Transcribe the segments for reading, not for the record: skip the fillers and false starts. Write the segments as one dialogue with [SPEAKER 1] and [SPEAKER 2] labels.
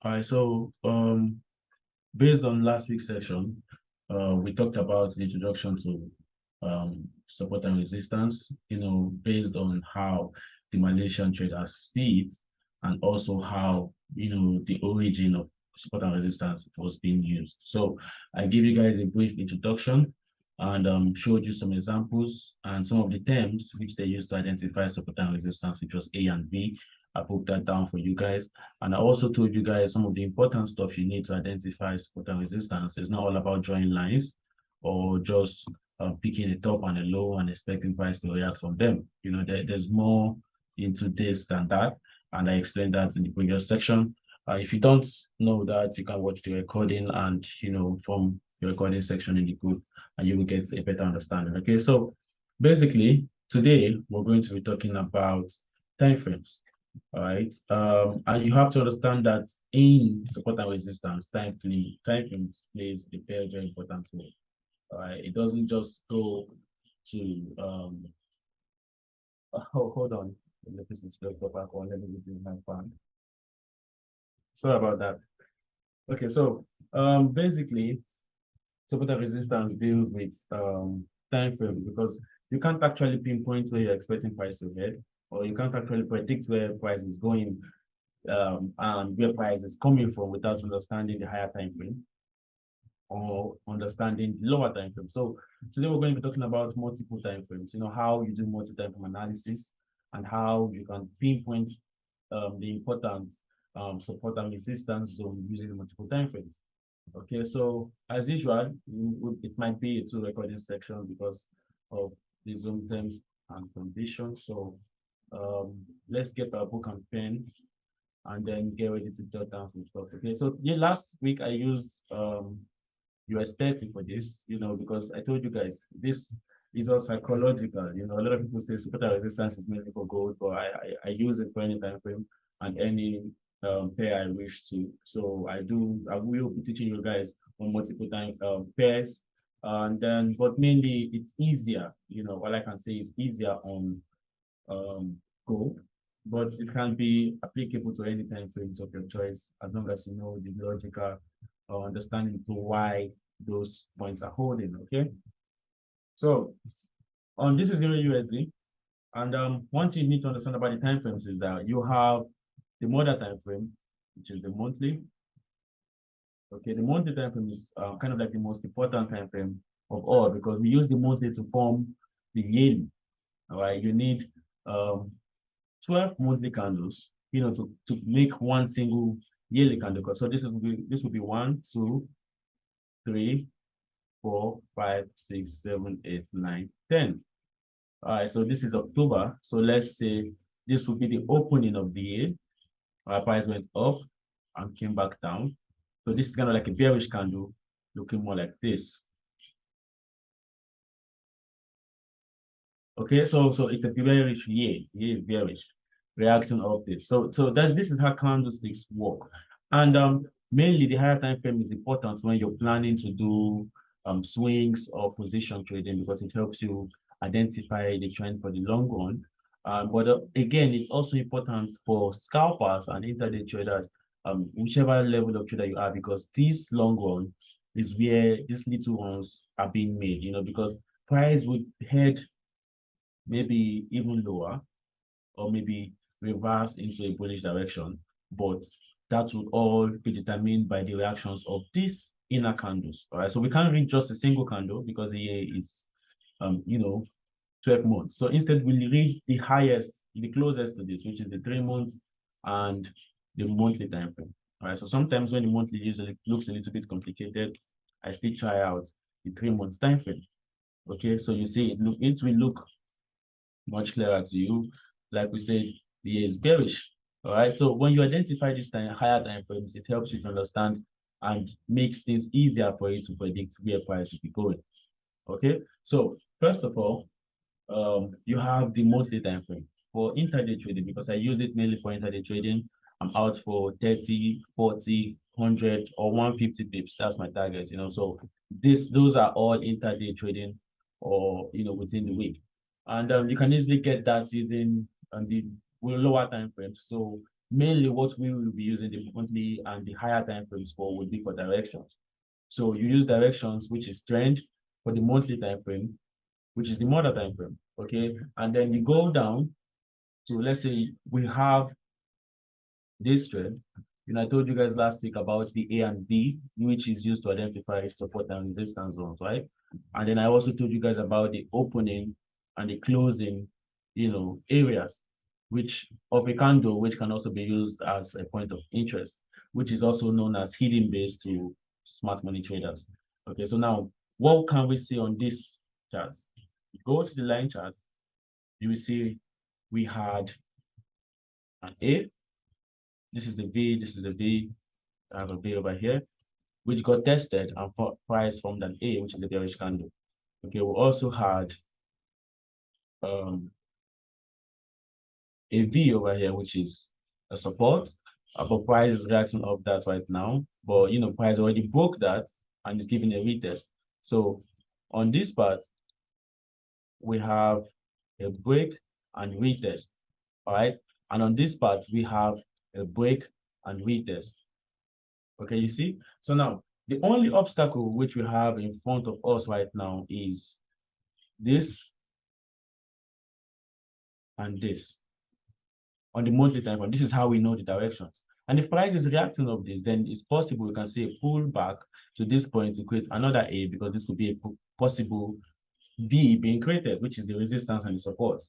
[SPEAKER 1] All right, so based on last week's session, we talked about the introduction to support and resistance, based on how the Malaysian traders see it, and also how, the origin of support and resistance was being used. So I give you guys a brief introduction and showed you some examples and some of the terms which they used to identify support and resistance, which was A and B. I put that down for you guys. And I also told you guys some of the important stuff you need to identify support and resistance. It's not all about drawing lines or just picking a top and a low and expecting price to react from them. There's more into this than that. And I explained that in the previous section. If you don't know that, you can watch the recording and, from the recording section in the group, and you will get a better understanding. Okay, so basically, today we're going to be talking about timeframes. All right. And you have to understand that in support and resistance, time frames plays a very, very important role. All right. It doesn't just go to hold on. This is just go back on. Let me do my fan. Sorry about that. Okay, so basically support and resistance deals with time frames because you can't actually pinpoint where you're expecting price to head, or you can't actually predict where price is going and where price is coming from without understanding the higher time frame or understanding the lower time frame. So today we're going to be talking about multiple time frames, how you do multi-time frame analysis and how you can pinpoint the important support and resistance zone using multiple time frames. Okay, so as usual, it might be a two recording section because of the Zoom terms and conditions. So let's get our book and pen and then get ready to jot down some stuff. Okay, so last week I used US 30 for this, because I told you guys this is all psychological. A lot of people say support and resistance is mainly for gold, but I use it for any time frame and any pair I wish to. So I will be teaching you guys on multiple time pairs, and then but mainly it's easier. All I can say is easier on gold, but it can be applicable to any time frames of your choice as long as you know the logical understanding to why those points are holding. Okay, so this is Euro USD, and once you need to understand about the time frames is that you have the modern time frame, which is the monthly. Okay, the monthly time frame is kind of like the most important time frame of all because we use the monthly to form the yearly. All right, you need 12 monthly candles, to make one single yearly candle. So this will be 1, 2, 3, 4, 5, 6, 7, 8, 9, 10. All right, so this is October. So let's say this will be the opening of the year. Our price went up and came back down. So this is kind of like a bearish candle, looking more like this. Okay, so it's a bearish year. Year is bearish, reaction of this. So this is how candlesticks work. And mainly the higher time frame is important when you're planning to do swings or position trading because it helps you identify the trend for the long run. But again, it's also important for scalpers and intraday traders, whichever level of trader you are, because this long run is where these little ones are being made, because price would head maybe even lower or maybe reverse into a bullish direction, but that will all be determined by the reactions of these inner candles. All right, so we can't read just a single candle because the year is 12 months. So instead we'll read the highest, the closest to this, which is the 3 months and the monthly time frame. All right, so sometimes when the monthly usually looks a little bit complicated, I still try out the 3 months time frame. Okay, so you see it will look much clearer to you. Like we said, the year is bearish. All right. So when you identify this higher time frames, it helps you to understand and makes things easier for you to predict where price will be going. Okay. So first of all, you have the monthly time frame for intraday trading because I use it mainly for intraday trading. I'm out for 30, 40, 100, or 150 pips. That's my target. So those are all intraday trading or within the week. And you can easily get that using the lower time frames. So mainly what we will be using the monthly and the higher time frames for would be for directions. So you use directions, which is trend, for the monthly time frame, which is the mother time frame. Okay, and then you go down to, let's say we have this trend. I told you guys last week about the A and B, which is used to identify support and resistance zones, right? And then I also told you guys about the opening and the closing, areas, which of a candle, which can also be used as a point of interest, which is also known as hidden base to smart money traders. Okay, so now what can we see on this chart? Go to the line chart, you will see we had an A. This is the V, this is a V. I have a V over here, which got tested and price formed an A, which is a bearish candle. Okay, we also had um, a V over here, which is a support, but price is reacting off that right now. But price already broke that and is giving a retest. So on this part, we have a break and retest. All right. And on this part, we have a break and retest. Okay, you see? So now the only obstacle which we have in front of us right now is this and this on the monthly time frame. This is how we know the directions. And if price is reacting of this, then it's possible we can see a pullback to this point to create another A, because this could be a possible B being created, which is the resistance and the support.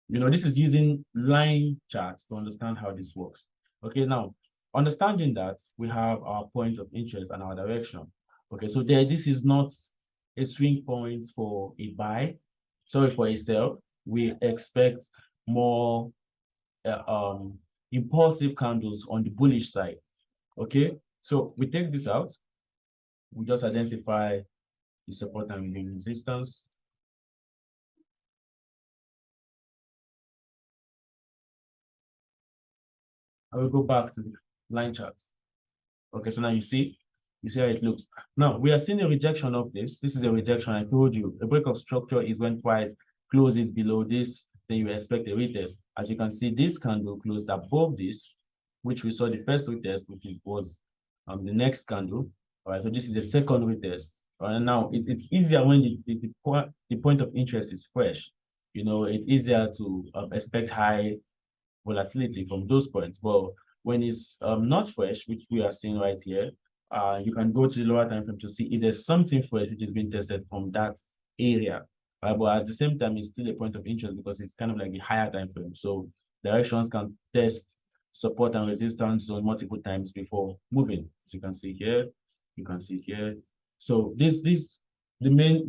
[SPEAKER 1] This is using line charts to understand how this works. Okay, now, understanding that, we have our point of interest and our direction. Okay, so this is not a swing point for a buy. Sorry, for a sell. We expect more impulsive candles on the bullish side. Okay, so we take this out. We just identify the support and the resistance. I will go back to the line charts. Okay, so now you see how it looks. Now we are seeing a rejection of this. This is a rejection. I told you a break of structure is when price closes below this, then you expect a retest. As you can see, this candle closed above this, which we saw the first retest, which was the next candle. All right, so this is the second retest. And now it's easier when the point of interest is fresh. It's easier to expect high volatility from those points. But when it's not fresh, which we are seeing right here, you can go to the lower time frame to see if there's something fresh which is being tested from that area. But at the same time, it's still a point of interest because it's kind of like the higher time frame. So directions can test support and resistance zone multiple times before moving. So you can see here, you can see here. So the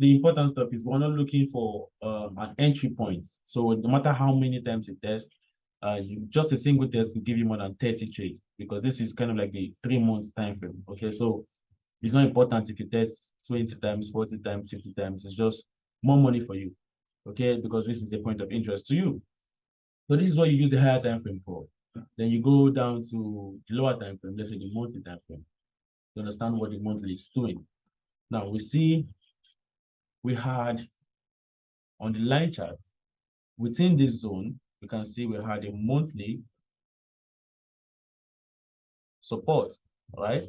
[SPEAKER 1] important stuff is we're not looking for an entry point. So no matter how many times you test, just a single test will give you more than 30 trades, because this is kind of like the 3 months time frame. Okay, so it's not important if you test 20 times, 40 times, 50 times. It's just more money for you. Okay, because this is the point of interest to you. So this is what you use the higher time frame for. Then you go down to the lower time frame, let's say the monthly time frame, to understand what the monthly is doing. Now we see we had on the line chart within this zone, you can see we had a monthly support, right?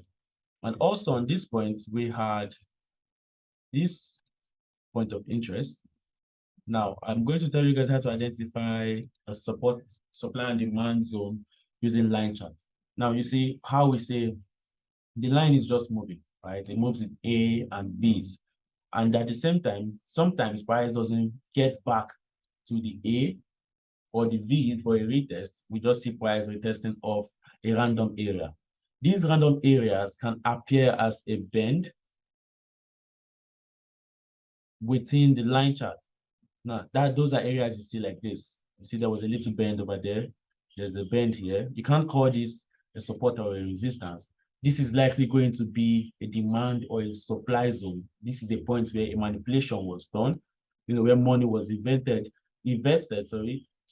[SPEAKER 1] And also on this point, we had this point of interest. Now, I'm going to tell you guys how to identify a supply and demand zone using line charts. Now, you see how we say the line is just moving, right? It moves in A and B's. And at the same time, sometimes price doesn't get back to the A or the V for a retest. We just see price retesting off a random area. These random areas can appear as a bend within the line chart. Now, those are areas you see like this. You see there was a little bend over there. There's a bend here. You can't call this a support or a resistance. This is likely going to be a demand or a supply zone. This is the point where a manipulation was done, where money was invested,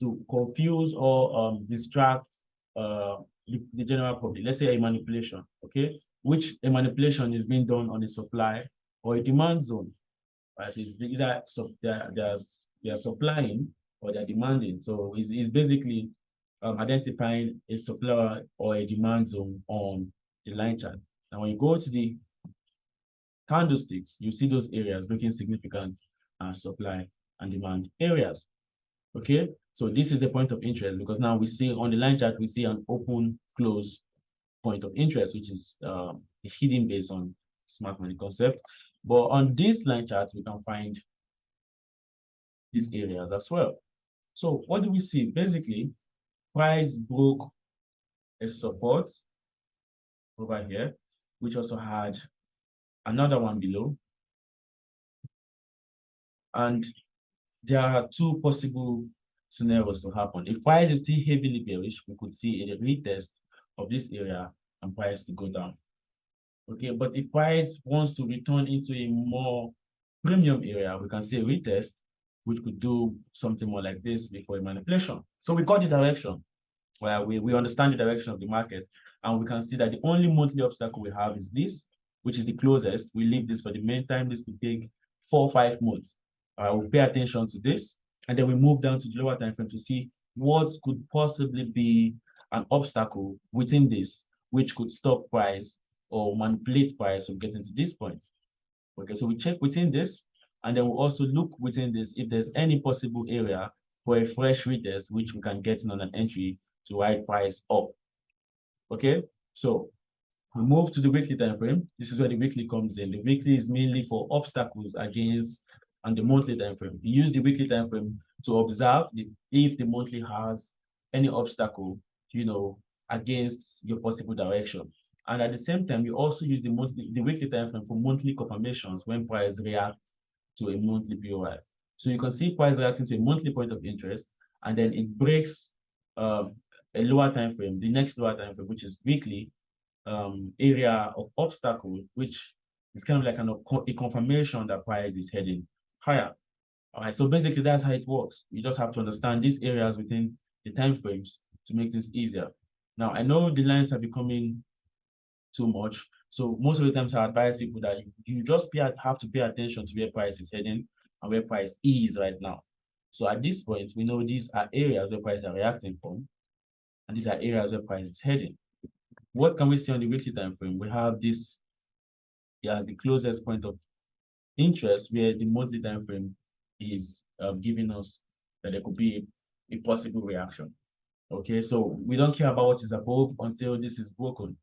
[SPEAKER 1] to confuse or distract the general public. Let's say a manipulation, okay? Which a manipulation is being done on a supply or a demand zone. Right? It's either they are supplying or they're demanding. So it's basically identifying a supply or a demand zone on the line chart. Now, when you go to the candlesticks, you see those areas looking significant as supply and demand areas. Okay, so this is the point of interest because now we see on the line chart, we see an open close point of interest, which is hidden based on smart money concept. But on these line charts, we can find these areas as well. So what do we see? Basically, price broke a support over here, which also had another one below. And there are two possible scenarios to happen. If price is still heavily bearish, we could see a retest of this area and price to go down. Okay, but if price wants to return into a more premium area, we can see a retest, which could do something more like this before a manipulation. So we got the direction, where we understand the direction of the market, and we can see that the only monthly obstacle we have is this, which is the closest. We leave this for the main time. This could take 4 or 5 months. We'll pay attention to this, and then we move down to the lower time frame to see what could possibly be an obstacle within this, which could stop price or manipulate price of getting to this point. Okay, so we check within this, and then we'll also look within this if there's any possible area for a fresh retest, which we can get in on an entry to ride price up. Okay, so we move to the weekly time frame. This is where the weekly comes in. The weekly is mainly for obstacles against and the monthly time frame. You use the weekly time frame to observe if the monthly has any obstacle, against your possible direction. And at the same time, you also use the weekly time frame for monthly confirmations when price reacts to a monthly POI. So you can see price reacting to a monthly point of interest, and then it breaks a lower time frame, the next lower time frame, which is weekly, area of obstacle, which is kind of like a confirmation that price is heading higher. All right, so basically that's how it works. You just have to understand these areas within the time frames to make things easier. Now, I know the lines are becoming too much, so most of the times I advise people that you just have to pay attention to where price is heading and where price is right now. So at this point, we know these are areas where prices are reacting from, and these are areas where price is heading. What can we see on the weekly time frame? We have this as the closest point of interest, where the monthly time frame is giving us that there could be a possible reaction. Okay, so we don't care about what is above until this is broken.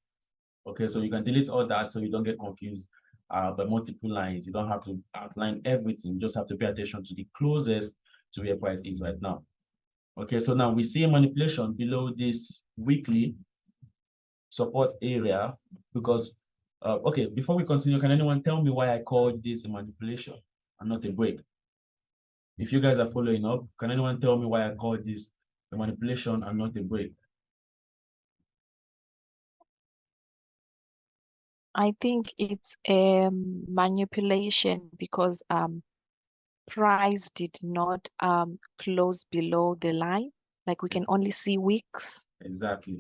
[SPEAKER 1] Okay, so you can delete all that so you don't get confused by multiple lines. You don't have to outline everything. You just have to pay attention to the closest to where price is right now. Okay, so now we see a manipulation below this weekly support area because, okay, before we continue, can anyone tell me why I called this a manipulation and not a break? If you guys are following up, can anyone tell me why I called this a manipulation and not a break?
[SPEAKER 2] I think it's a manipulation because price did not close below the line. Like we can only see wicks.
[SPEAKER 1] Exactly.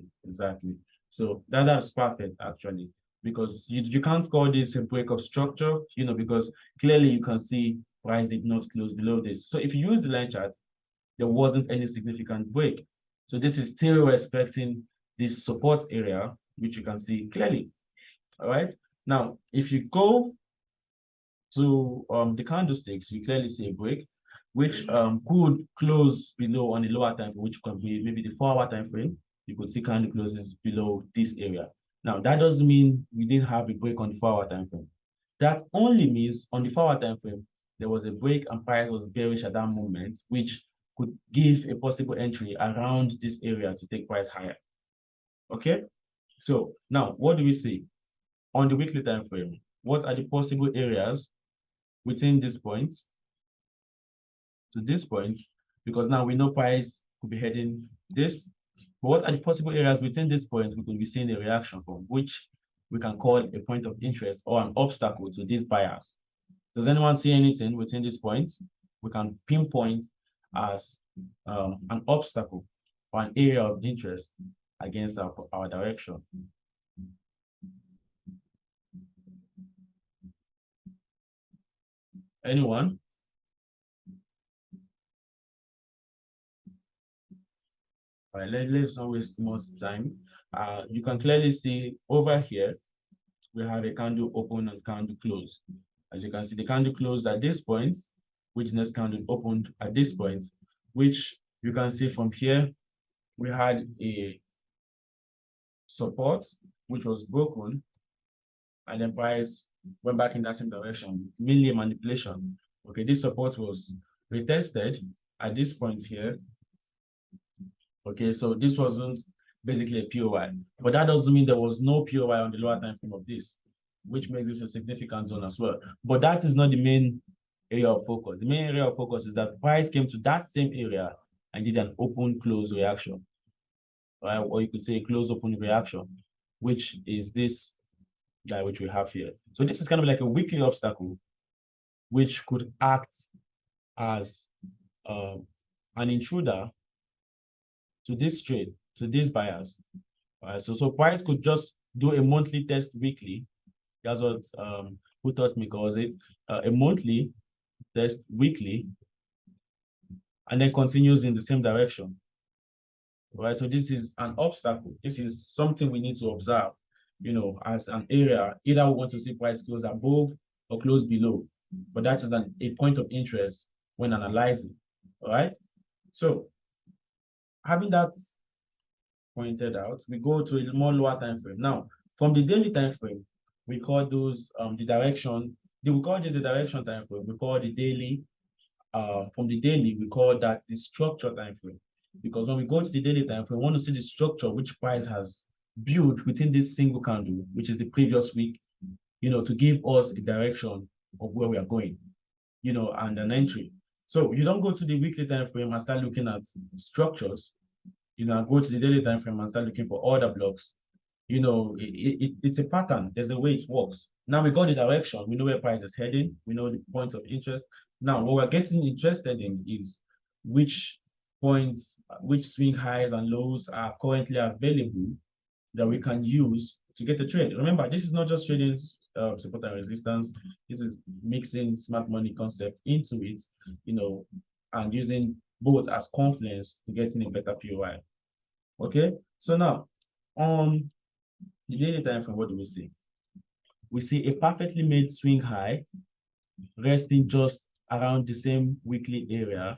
[SPEAKER 1] So that's perfect actually, because you can't call this a break of structure, because clearly you can see price did not close below this. So if you use the line chart, there wasn't any significant break. So this is still respecting this support area, which you can see clearly. All right. Now, if you go to the candlesticks, you clearly see a break, which could close below on the lower time frame, which can be maybe the 4-hour time frame. You could see candle closes below this area. Now, that doesn't mean we didn't have a break on the 4-hour time frame. That only means on the 4-hour time frame, there was a break and price was bearish at that moment, which could give a possible entry around this area to take price higher. Okay, so now what do we see on the weekly time frame? What are the possible areas within this point to this point? Because now we know price could be heading this. But what are the possible areas within this point we could be seeing a reaction from, which we can call a point of interest or an obstacle to these buyers? Does anyone see anything within this point we can pinpoint as an obstacle or an area of interest against our direction? Anyone? All right, let's not waste much time. You can clearly see over here, we have a candle open and candle close. As you can see, the candle closed at this point, which next candle opened at this point, which you can see from here, we had a support, which was broken, and then price went back in that same direction, mainly manipulation. Okay, this support was retested at this point here. Okay, so this wasn't basically a POI, but that doesn't mean there was no POI on the lower time frame of this, which makes this a significant zone as well. But that is not the main area of focus. The main area of focus is that price came to that same area and did an open close reaction, right? Or you could say a close open reaction, which is this guy which we have here. So this is kind of like a weekly obstacle, which could act as an intruder to this trade, to these buyers. So price could just do a monthly test weekly. That's what who taught me calls it a monthly test weekly, and then continues in the same direction. Right. So this is an obstacle. This is something we need to observe, as an area. Either we want to see price close above or close below, but that is a point of interest when analyzing. All right. So having that pointed out, we go to a more lower time frame. Now, from the daily time frame, we call those the direction. We call this the direction time frame. We call the daily. From the daily, we call that the structure time frame. Because when we go to the daily time frame, we want to see the structure which price has built within this single candle, which is the previous week, to give us a direction of where we are going, and an entry. So you don't go to the weekly time frame and start looking at structures, and go to the daily time frame and start looking for order blocks. It's a pattern. There's a way it works. Now we got the direction. We know where price is heading. We know the points of interest. Now, what we're getting interested in is which points, which swing highs and lows are currently available that we can use to get a trade. Remember, this is not just trading support and resistance. This is mixing smart money concepts into it, and using both as confluence to getting a better POI. Okay, so now on the daily time frame, what do we see? We see a perfectly made swing high resting just around the same weekly area,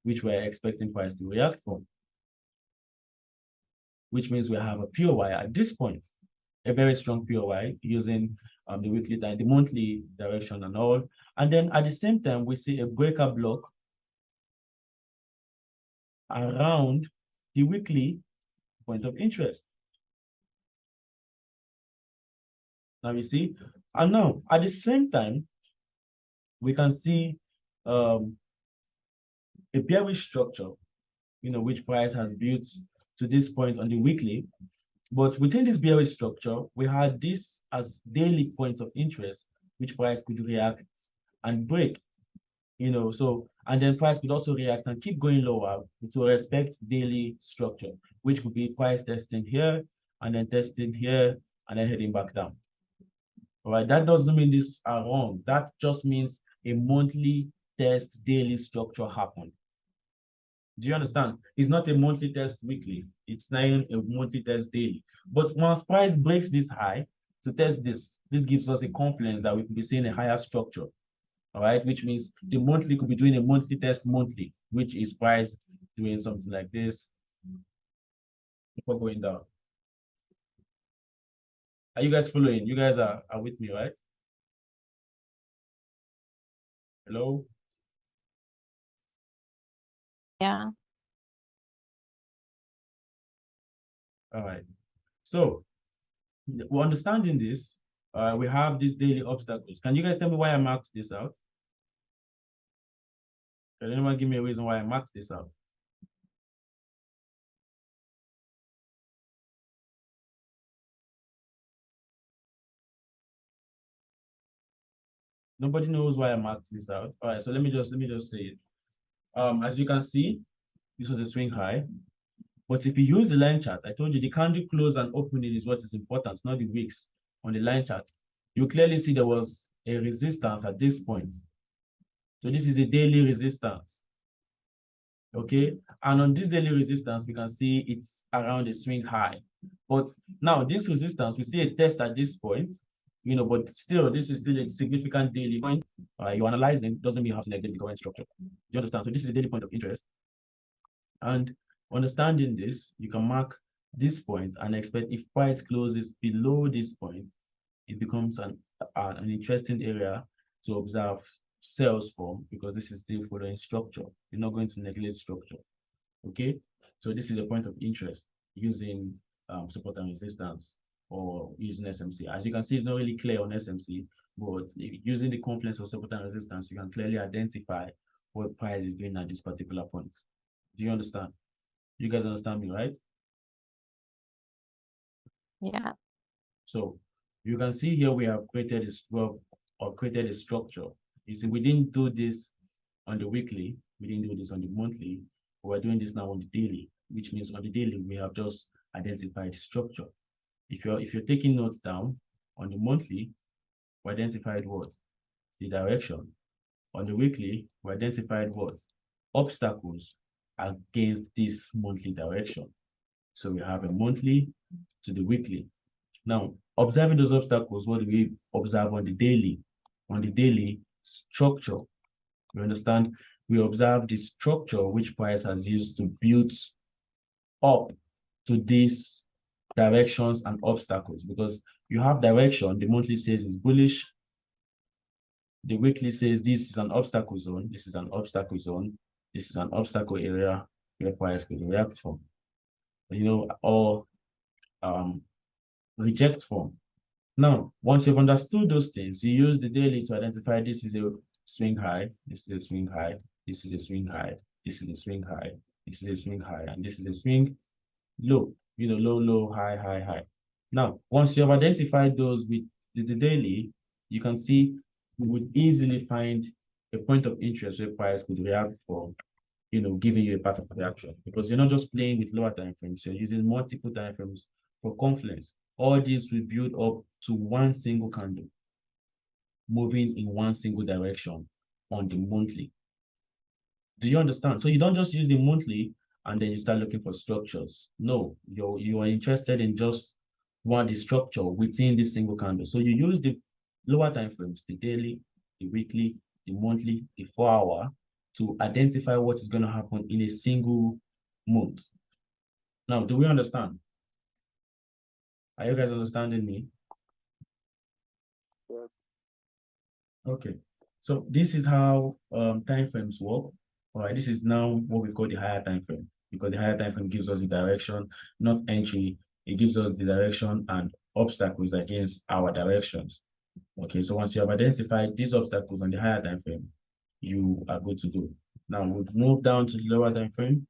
[SPEAKER 1] which we're expecting price to react from, which means we have a POI at this point, a very strong POI using the weekly time, the monthly direction and all. And then at the same time, we see a breaker block around the weekly point of interest. Now you see, and now at the same time, we can see a bearish structure, which price has built to this point on the weekly. But within this bearish structure, we had this as daily points of interest, which price could react and break, so, and then price could also react and keep going lower to respect daily structure, which could be price testing here and then testing here and then heading back down. All right, that doesn't mean these are wrong. That just means a monthly test daily structure happened. Do you understand? It's not a monthly test weekly. It's not a monthly test daily. But once price breaks this high to test this gives us a confidence that we could be seeing a higher structure. All right, which means the monthly could be doing a monthly test monthly, which is price doing something like this before going down. Are you guys following? You guys are with me, right? Hello?
[SPEAKER 2] Yeah.
[SPEAKER 1] All right. So we're understanding this. We have these daily obstacles. Can you guys tell me why I marked this out? Can anyone give me a reason why I marked this out? Nobody knows why I marked this out. All right, so let me just say it. As you can see, this was a swing high. But if you use the line chart, I told you the candle close and opening is what is important, not the wicks on the line chart. You clearly see there was a resistance at this point. So this is a daily resistance. Okay, and on this daily resistance, we can see it's around a swing high. But now this resistance, we see a test at this point, but still, this is still a significant daily point. You're analyzing, doesn't mean you have to neglect the current structure. Do you understand? So this is a daily point of interest. And understanding this, you can mark this point and expect if price closes below this point, it becomes an interesting area to observe sales form because this is still following structure. You're not going to neglect structure. Okay, so this is a point of interest using support and resistance or using SMC. As you can see, it's not really clear on SMC, but using the confluence of support and resistance, you can clearly identify what price is doing at this particular point. Do you understand? You guys understand me, right?
[SPEAKER 2] Yeah.
[SPEAKER 1] So you can see here we have created this or created a structure. You see, we didn't do this on the weekly, we didn't do this on the monthly, but we're doing this now on the daily, which means on the daily we have just identified structure. If you're taking notes down, on the monthly, we identified what? The direction. On the weekly, we identified what? Obstacles against this monthly direction. So we have a monthly to the weekly. Now, observing those obstacles, what do we observe on the daily? On the daily structure, you understand? We observe the structure which price has used to build up to these directions and obstacles because you have direction, the monthly says is bullish, the weekly says this is an obstacle zone, this is an obstacle zone, this is an obstacle area where price could react from, or reject from. Now, once you've understood those things, you use the daily to identify this is a swing high, this is a swing high, this is a swing high, this is a swing high, this is a swing high, and this is a swing low, low, low, high, high, high. Now, once you have identified those with the daily, you can see we would easily find a point of interest where price could react for, giving you a path of reaction because you're not just playing with lower time frames, you're using multiple time frames for confluence. All this will build up to one single candle moving in one single direction on the monthly. Do you understand? So you don't just use the monthly and then you start looking for structures. No, you are interested in just the structure within this single candle. So you use the lower time frames, the daily, the weekly, the monthly, the 4-hour, to identify what is going to happen in a single month. Now, do we understand? Are you guys understanding me?
[SPEAKER 3] Yes.
[SPEAKER 1] Okay. So this is how time frames work. All right, this is now what we call the higher time frame because the higher time frame gives us the direction, not entry. It gives us the direction and obstacles against our directions. Okay, so once you have identified these obstacles on the higher time frame, you are good to go. Now we'll move down to the lower time frame.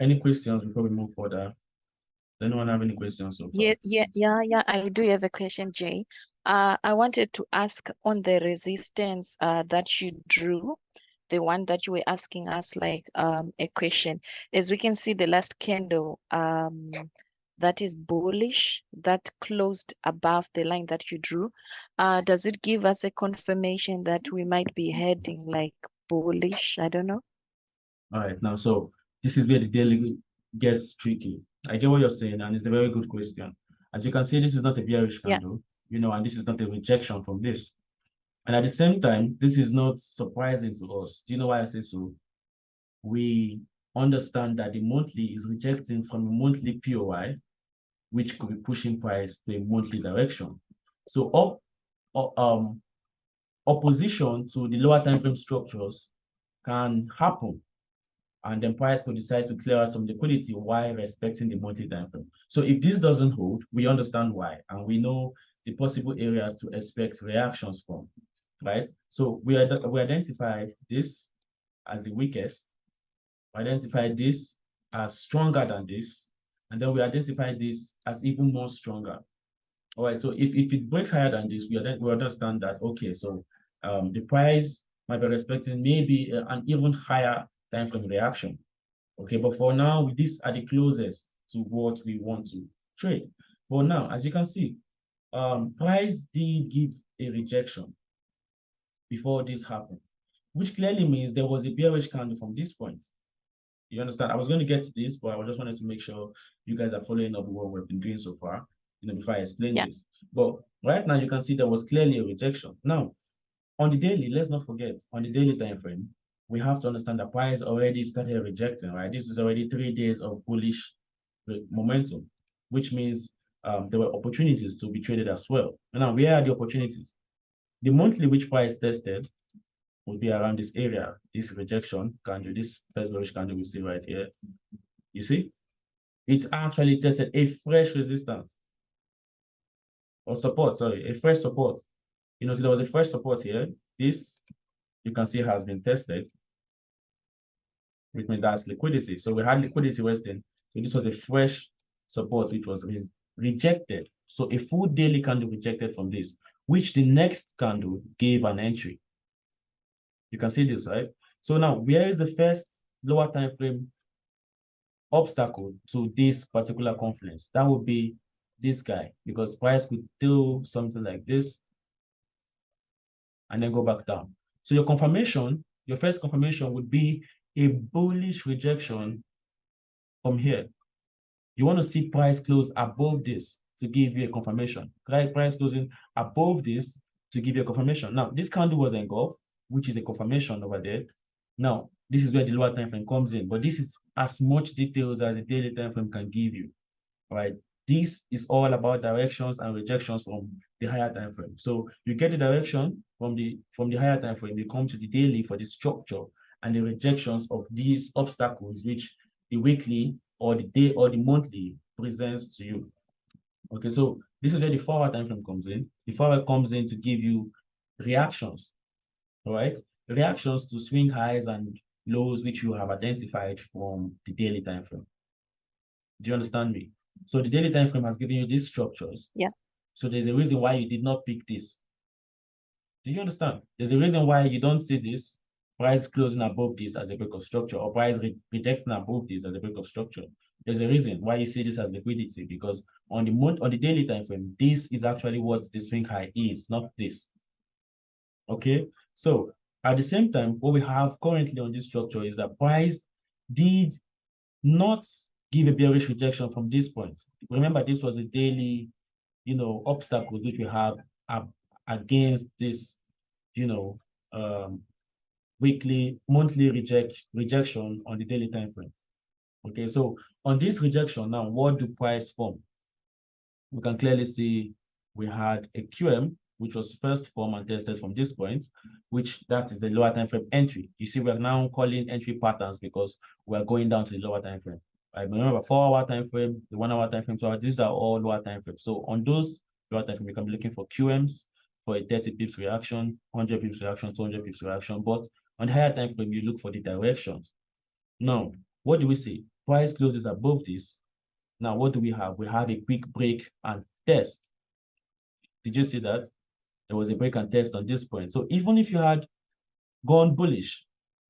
[SPEAKER 1] Any questions before we move further? Does anyone have any questions so far?
[SPEAKER 2] Yeah. I do have a question, Jay. I wanted to ask on the resistance that you drew, the one that you were asking us like a question. As we can see, the last candle that is bullish, that closed above the line that you drew. Does it give us a confirmation that we might be heading like bullish? I don't know.
[SPEAKER 1] All right, now, so this is where the daily gets tricky. I get what you're saying, and it's a very good question. As you can see, this is not a bearish
[SPEAKER 2] Yeah.
[SPEAKER 1] candle, and this is not a rejection from this. And at the same time, this is not surprising to us. Do you know why I say so? We understand that the monthly is rejecting from a monthly POI, which could be pushing price to a monthly direction. So opposition to the lower time frame structures can happen, and then price could decide to clear out some liquidity while respecting the monthly time frame. So if this doesn't hold, we understand why, and we know the possible areas to expect reactions from, right? So we identified this as the weakest, we identified this as stronger than this, and then we identified this as even more stronger. All right, so if it breaks higher than this, we understand that, okay, so the price might be respecting maybe an even higher time frame reaction. Okay, but for now, these are the closest to what we want to trade. But now, as you can see, price did give a rejection before this happened. which clearly means there was a bearish candle from this point. You understand? I was going to get to this, but I just wanted to make sure you guys are following up what we've been doing so far, before I explain
[SPEAKER 2] Yeah.
[SPEAKER 1] this. But right now, you can see there was clearly a rejection. Now, on the daily, let's not forget, on the daily time frame, we have to understand that price already started rejecting, right? This is already 3 days of bullish momentum, which means there were opportunities to be traded as well. Now, where are the opportunities? The monthly which price tested would be around this area, this rejection candle, this first bearish candle we see right here. You see, it actually tested a fresh resistance or support, sorry, a fresh support. So there was a fresh support here. This, you can see, has been tested, which means that's liquidity. So we had liquidity resting. So this was a fresh support which was rejected. So a full daily candle rejected from this, which the next candle gave an entry. You can see this, right? So now, where is the first lower time frame obstacle to this particular confluence? That would be this guy, because price could do something like this and then go back down. So your confirmation, your first confirmation would be a bullish rejection from here. You want to see price close above this to give you a confirmation, right? Price closing above this to give you a confirmation. Now, this candle was engulfed, which is a confirmation over there. Now, this is where the lower time frame comes in, but this is as much details as the daily time frame can give you, right? This is all about directions and rejections from the higher time frame. So you get the direction from the higher time frame, you come to the daily for the structure and the rejections of these obstacles, which the weekly or the day or the monthly presents to you. Okay, so this is where the 4-hour time frame comes in. The 4-hour comes in to give you reactions, all right? Reactions to swing highs and lows which you have identified from the daily time frame. Do you understand me? So the daily time frame has given you these structures.
[SPEAKER 2] Yeah.
[SPEAKER 1] So there's a reason why you did not pick this. Do you understand? There's a reason why you don't see this price closing above this as a break of structure, or price rejecting above this as a break of structure. There's a reason why you see this as liquidity, because on the daily time frame, this is actually what the swing high is, not this. Okay, so at the same time, what we have currently on this structure is that price did not give a bearish rejection from this point. Remember, this was a daily, obstacles which we have against this, weekly, monthly rejection on the daily time frame. Okay, so on this rejection now, what do price form? We can clearly see we had a QM, which was first formed and tested from this point, which that is the lower time frame entry. You see, we're now calling entry patterns because we're going down to the lower time frame. Right? Remember, 4-hour time frame, the 1-hour time frame. So these are all lower time frames. So on those lower time frame, we can be looking for QMs for a 30 pips reaction, 100 pips reaction, 200 pips reaction. But on the higher time frame, you look for the directions. Now, what do we see? Price closes above this. Now, what do we have? We have a quick break and test. Did you see that? There was a break and test on this point. So even if you had gone bullish,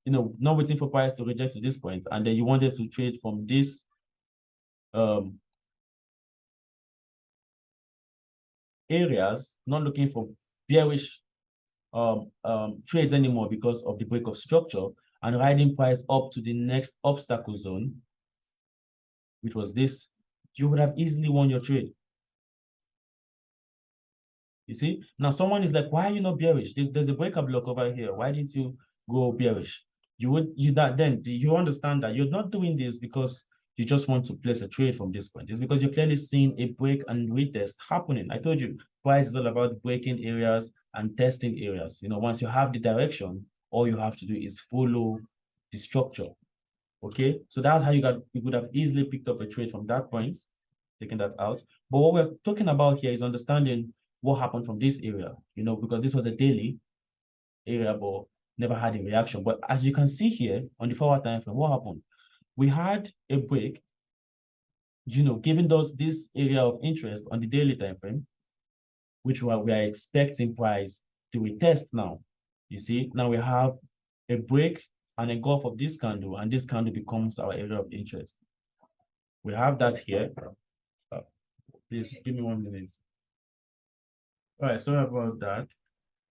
[SPEAKER 1] not waiting for price to reject to this point, and then you wanted to trade from this areas, not looking for bearish trades anymore because of the break of structure, and riding price up to the next obstacle zone, which was this, you would have easily won your trade. You see, now someone is like, why are you not bearish? There's a breaker block over here. Why didn't you go bearish? Then you understand that you're not doing this because you just want to place a trade from this point. It's because you're clearly seeing a break and retest happening. I told you, price is all about breaking areas and testing areas. Once you have the direction, all you have to do is follow the structure. Okay, so that's how you could have easily picked up a trade from that point, taking that out. But what we're talking about here is understanding what happened from this area, because this was a daily area, but never had a reaction. But as you can see here on the 4-hour time frame, what happened? We had a break, giving us this area of interest on the daily time frame, which we are expecting price to retest now. You see, now we have a break and a gulf of this candle, and this candle becomes our area of interest. We have that here. Please give me 1 minute. All right, sorry about that.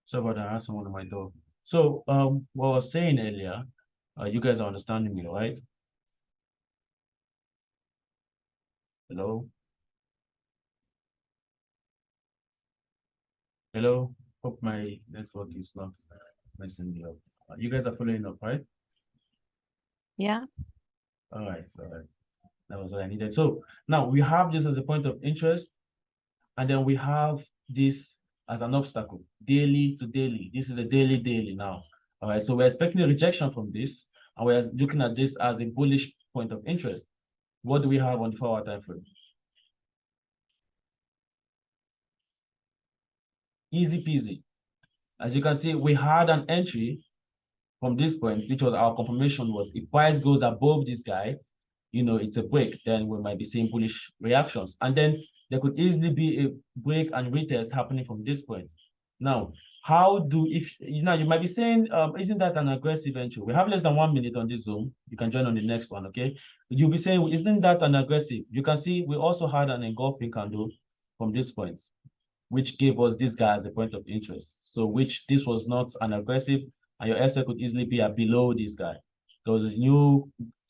[SPEAKER 1] Sorry about that. I had someone on my door. So what I was saying earlier, you guys are understanding me, right? Hello? Hello? Hope my network is not messing me up. You guys are following up, right?
[SPEAKER 2] Yeah.
[SPEAKER 1] All right, all right. That was what I needed. So now we have this as a point of interest, and then we have this as an obstacle, daily to daily. This is a daily now. All right, so we're expecting a rejection from this, and we're looking at this as a bullish point of interest. What do we have on the 4-hour time frame? Easy peasy. As you can see, we had an entry from this point, which was our confirmation was if price goes above this guy, it's a break, then we might be seeing bullish reactions. And then there could easily be a break and retest happening from this point. Now, you might be saying, isn't that an aggressive entry? We have less than 1 minute on this Zoom. You can join on the next one, okay? You'll be saying, isn't that an aggressive? You can see we also had an engulfing candle from this point, which gave us this guy as a point of interest. So this was not an aggressive, and your SL could easily be below this guy. There was a new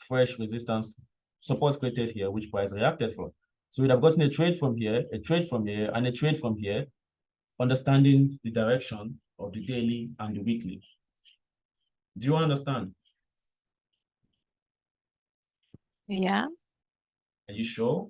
[SPEAKER 1] fresh resistance support created here, which price reacted for. So we'd have gotten a trade from here, a trade from here, and a trade from here, understanding the direction of the daily and the weekly. Do you understand?
[SPEAKER 2] Yeah.
[SPEAKER 1] Are you sure?